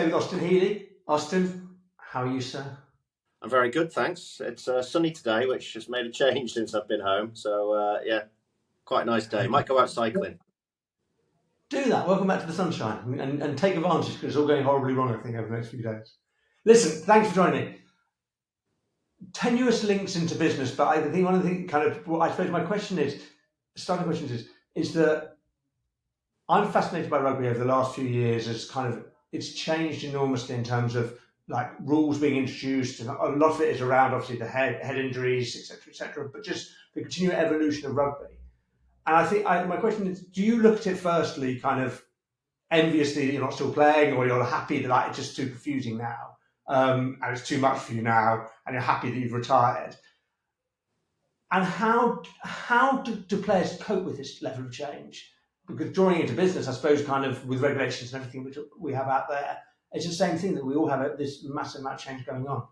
today with Austin Healey. Austin, how are you, sir? I'm very good, thanks. It's sunny today, which has made a change since I've been home. So, yeah, quite a nice day. Might go out cycling. Do that. Welcome back to the sunshine and take advantage because it's all going horribly wrong, I think, over the next few days. Listen, thanks for joining me. Tenuous links into business, but I think one of the kind of what I suppose my question is, starting questions is that I'm fascinated by rugby over the last few years as kind of it's changed enormously in terms of like rules being introduced, and a lot of it is around obviously the head injuries, etc., but just the continued evolution of rugby. And I think my question is: do you look at it firstly, kind of enviously that you're not still playing, or you're happy that like, it's just too confusing now, and it's too much for you now, and you're happy that you've retired? And how do players cope with this level of change? Because drawing into business, I suppose, kind of with regulations and everything which we have out there, it's the same thing that we all have this massive amount of change going on.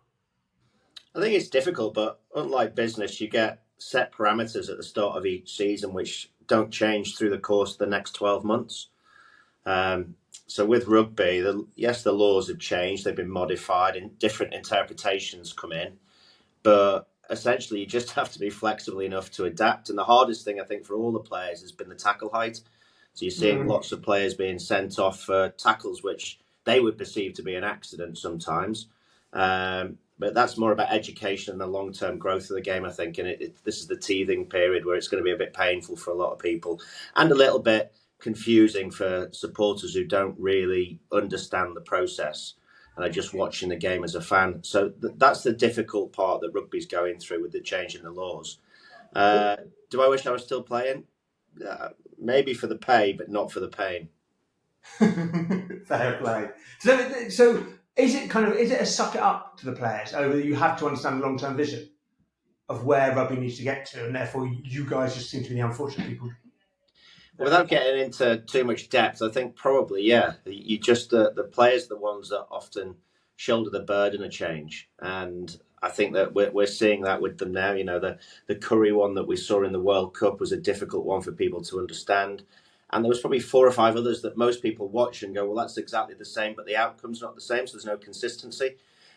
I think it's difficult, but unlike business, you get set parameters at the start of each season, which don't change through the course of the next 12 months. So with rugby, yes, the laws have changed. They've been modified and different interpretations come in. But essentially, you just have to be flexible enough to adapt. And the hardest thing, I think, for all the players has been the tackle height. So you're seeing lots of players being sent off for tackles which they would perceive to be an accident sometimes. But that's more about education and the long-term growth of the game, I think. And this is the teething period where it's going to be a bit painful for a lot of people and a little bit confusing for supporters who don't really understand the process and are just watching the game as a fan. So that's the difficult part that rugby's going through with the change in the laws. Do I wish I was still playing? Maybe for the pay, but not for the pain. Fair play. So is it a suck it up to the players over that you have to understand the long term vision of where rugby needs to get to, and therefore you guys just seem to be the unfortunate people? Without getting into too much depth, I think probably, yeah. You just the players are the ones that often shoulder the burden of change, and I think that we're seeing that with them now. You know, the Curry one that we saw in the World Cup was a difficult one for people to understand, and there was probably 4 or 5 others that most people watch and go, well, that's exactly the same, but the outcome's not the same, so there's no consistency,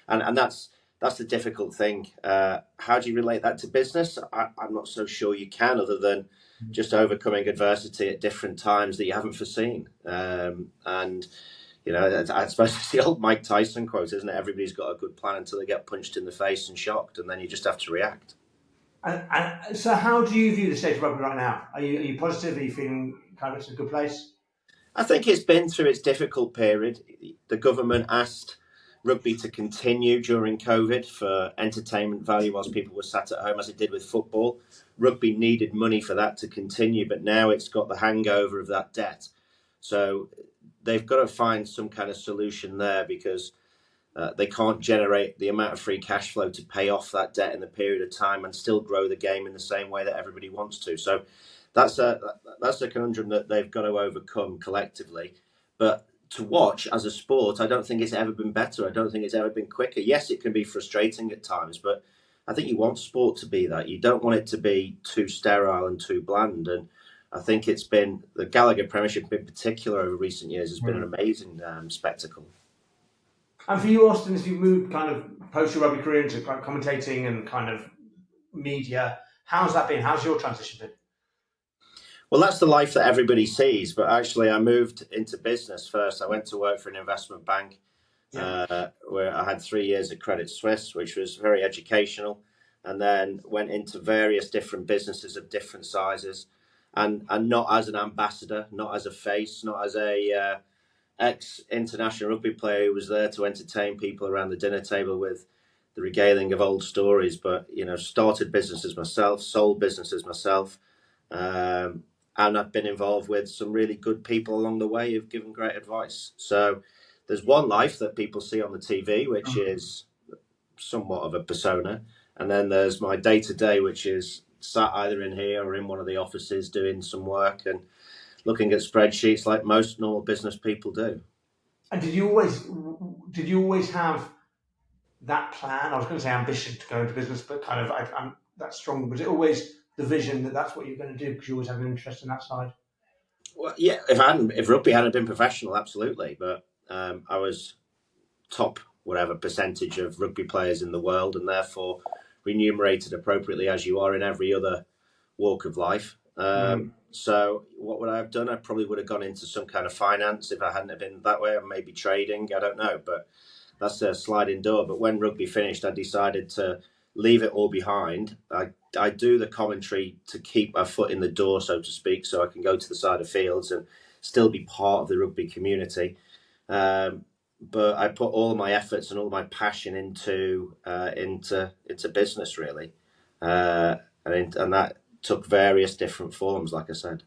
and that's the difficult thing. How do you relate that to business? I'm not so sure you can, other than just overcoming adversity at different times that you haven't foreseen. And, you know, I suppose it's the old Mike Tyson quote, isn't it? Everybody's got a good plan until they get punched in the face and shocked, and then you just have to react. And so how do you view the state of rugby right now? Are you positive? Are you feeling kind of it's in a good place? I think it's been through its difficult period. The government asked rugby to continue during COVID for entertainment value whilst people were sat at home, as it did with football. Rugby needed money for that to continue, but now it's got the hangover of that debt. So they've got to find some kind of solution there, because they can't generate the amount of free cash flow to pay off that debt in the period of time and still grow the game in the same way that everybody wants to. So that's a conundrum that they've got to overcome collectively. But to watch as a sport, I don't think it's ever been better. I don't think it's ever been quicker. Yes, it can be frustrating at times, but I think you want sport to be that. You don't want it to be too sterile and too bland. And I think it's been the Gallagher Premiership in particular over recent years has been an amazing spectacle. And for you, Austin, as you moved kind of post your rugby career into kind of commentating and kind of media, how's that been? How's your transition been? Well, that's the life that everybody sees. But actually, I moved into business first. I went to work for an investment bank where I had 3 years at Credit Suisse, which was very educational, and then went into various different businesses of different sizes, and not as an ambassador, not as a face, not as a ex-international rugby player who was there to entertain people around the dinner table with the regaling of old stories, but, you know, started businesses myself, sold businesses myself, and I've been involved with some really good people along the way who've given great advice. So there's one life that people see on the TV, which is somewhat of a persona, and then there's my day-to-day, which is sat either in here or in one of the offices doing some work and looking at spreadsheets like most normal business people do. And did you always have that plan? I was going to say ambition to go into business, but kind of I'm that's strong. Was it always the vision that that's what you're going to do because you always have an interest in that side? Well, yeah. If rugby hadn't been professional, absolutely. But I was top whatever percentage of rugby players in the world, and therefore remunerated appropriately as you are in every other walk of life. So what would I have done? I probably would have gone into some kind of finance if I hadn't have been that way, or maybe trading. I don't know, but that's a sliding door. But when rugby finished, I decided to leave it all behind. I do the commentary to keep my foot in the door, so to speak, so I can go to the side of fields and still be part of the rugby community. But I put all of my efforts and all my passion into business, really, and that took various different forms, like I said.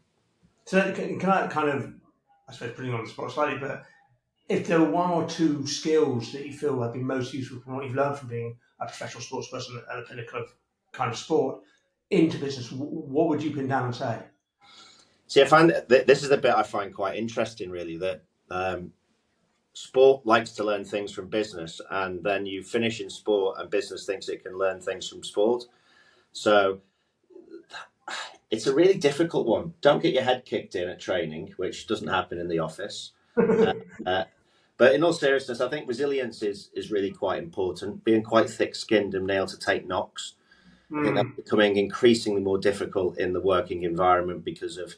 So can I kind of, I suppose, putting you on the spot slightly, but if there were one or two skills that you feel have been most useful from what you've learned from being a professional sports person at a pinnacle of kind of sport into business, what would you pin down and say? See, I find this is the bit I find quite interesting, really, that sport likes to learn things from business, and then you finish in sport and business thinks it can learn things from sport. So it's a really difficult one. Don't get your head kicked in at training, which doesn't happen in the office. But in all seriousness, I think resilience is really quite important. Being quite thick-skinned and able to take knocks. I think that's becoming increasingly more difficult in the working environment because of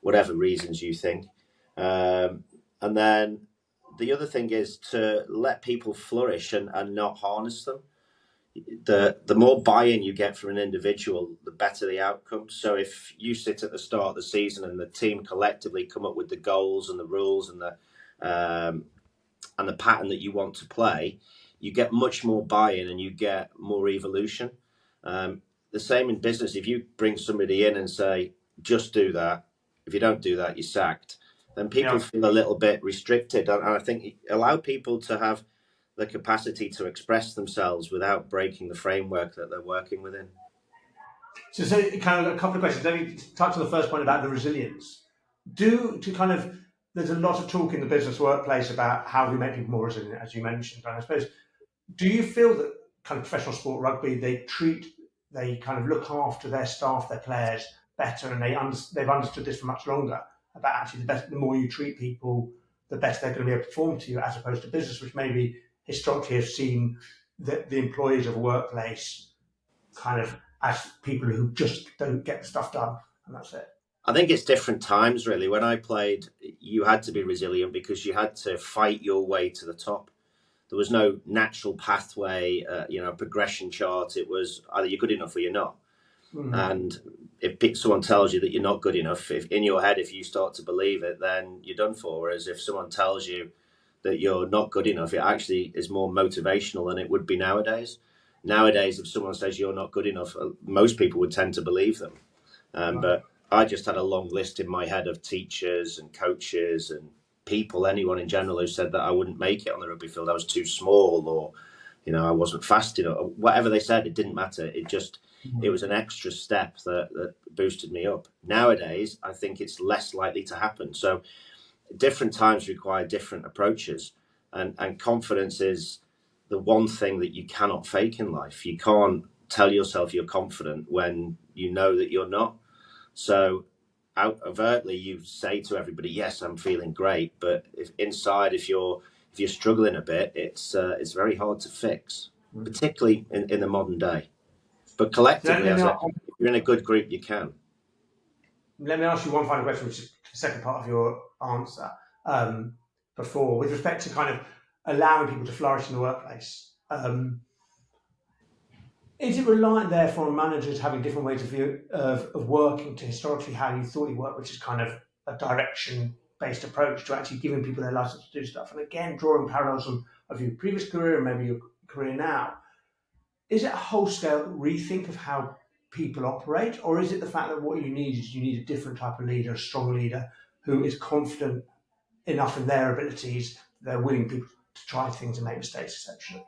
whatever reasons you think. And then the other thing is to let people flourish and not harness them. The more buy-in you get from an individual, the better the outcome. So if you sit at the start of the season and the team collectively come up with the goals and the rules and the pattern that you want to play, you get much more buy-in and you get more evolution. The same in business. If you bring somebody in and say, just do that, if you don't do that, you're sacked, then people feel a little bit restricted. And I think allow people to have the capacity to express themselves without breaking the framework that they're working within. So kind of a couple of questions. Let me touch on the first point about the resilience. There's a lot of talk in the business workplace about how we make people more resilient, as you mentioned. And I suppose, do you feel that kind of professional sport rugby, they kind of look after their staff, their players better, and they've understood this for much longer about actually the more you treat people, the better they're going to be able to perform to you, as opposed to business, which maybe historically have seen the employees of a workplace kind of as people who just don't get the stuff done, and that's it. I think it's different times, really. When I played, you had to be resilient because you had to fight your way to the top. There was no natural pathway, progression chart. It was either you're good enough or you're not. And if someone tells you that you're not good enough, if in your head, if you start to believe it, then you're done for. Whereas if someone tells you that you're not good enough, it actually is more motivational than it would be nowadays. Nowadays, if someone says you're not good enough, most people would tend to believe them. But I just had a long list in my head of teachers and coaches and people, anyone in general, who said that I wouldn't make it on the rugby field. I was too small, or I wasn't fast enough. Whatever they said, it didn't matter. It was an extra step that boosted me up. Nowadays, I think it's less likely to happen. So different times require different approaches, and confidence is the one thing that you cannot fake in life. You can't tell yourself you're confident when you know that you're not. So out overtly you say to everybody, yes, I'm feeling great, but if you're struggling a bit, it's very hard to fix, particularly in the modern day. But collectively, if you're in a good group, you can. Let me ask you one final question, which is the second part of your answer before, with respect to kind of allowing people to flourish in the workplace. Is it reliant, therefore, on managers having different ways of working to historically how you thought you worked, which is kind of a direction-based approach to actually giving people their license to do stuff? And again, drawing parallels of your previous career and maybe your career now, is it a whole-scale rethink of how people operate, or is it the fact that what you need is a different type of leader, a strong leader who is confident enough in their abilities, they're willing people to try things and make mistakes, essentially?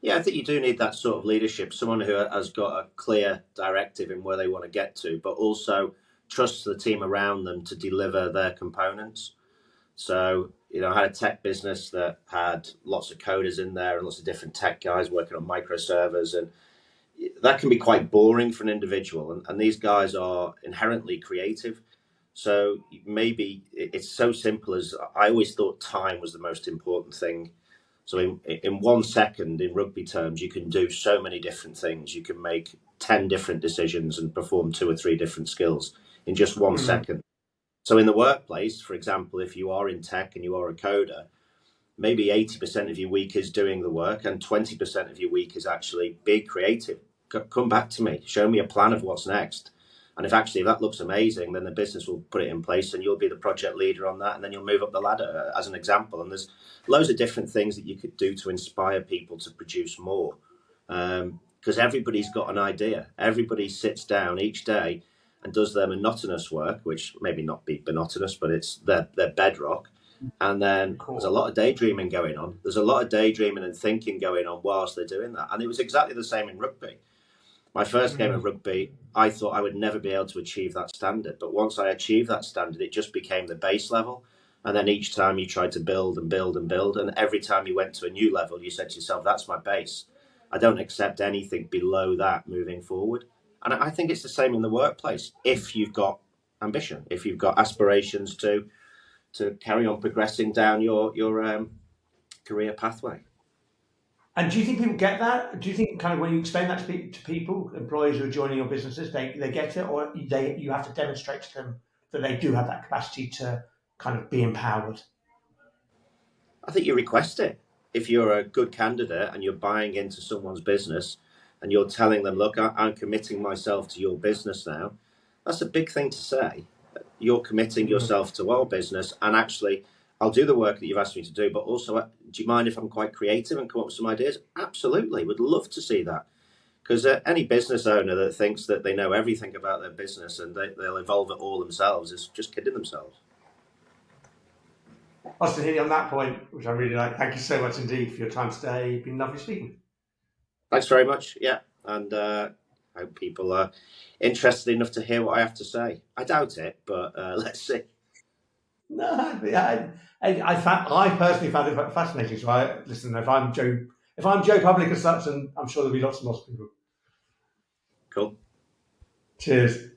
Yeah, I think you do need that sort of leadership, someone who has got a clear directive in where they want to get to, but also trusts the team around them to deliver their components. So, I had a tech business that had lots of coders in there and lots of different tech guys working on microservers, and that can be quite boring for an individual. And these guys are inherently creative. So maybe it's so simple as I always thought time was the most important thing So in 1 second, in rugby terms, you can do so many different things. You can make 10 different decisions and perform 2 or 3 different skills in just 1 second. So in the workplace, for example, if you are in tech and you are a coder, maybe 80% of your week is doing the work and 20% of your week is actually being creative. Come back to me, show me a plan of what's next. And if that looks amazing, then the business will put it in place and you'll be the project leader on that. And then you'll move up the ladder as an example. And there's loads of different things that you could do to inspire people to produce more. Because everybody's got an idea. Everybody sits down each day and does their monotonous work, which maybe not be monotonous, but it's their bedrock. And then there's a lot of daydreaming going on. There's a lot of daydreaming and thinking going on whilst they're doing that. And it was exactly the same in rugby. My first game of rugby, I thought I would never be able to achieve that standard. But once I achieved that standard, it just became the base level. And then each time you tried to build and build and build. And every time you went to a new level, you said to yourself, that's my base. I don't accept anything below that moving forward. And I think it's the same in the workplace. If you've got ambition, if you've got aspirations to carry on progressing down your career pathway. And do you think people get that? Do you think kind of when you explain that to people, employees who are joining your businesses, they get it, or you have to demonstrate to them that they do have that capacity to kind of be empowered? I think you request it. If you're a good candidate and you're buying into someone's business and you're telling them, look, I'm committing myself to your business now, that's a big thing to say. You're committing yourself to our business, and actually I'll do the work that you've asked me to do, but also, do you mind if I'm quite creative and come up with some ideas? Absolutely, would love to see that. Because any business owner that thinks that they know everything about their business and they'll evolve it all themselves is just kidding themselves. Austin Healey, on that point, which I really like, thank you so much indeed for your time today. It's been lovely speaking. Thanks very much. Yeah, and I hope people are interested enough to hear what I have to say. I doubt it, but let's see. No, yeah, I personally found it fascinating. So listen, if I'm Joe Public as such, and I'm sure there'll be lots and lots of people. Cool. Cheers.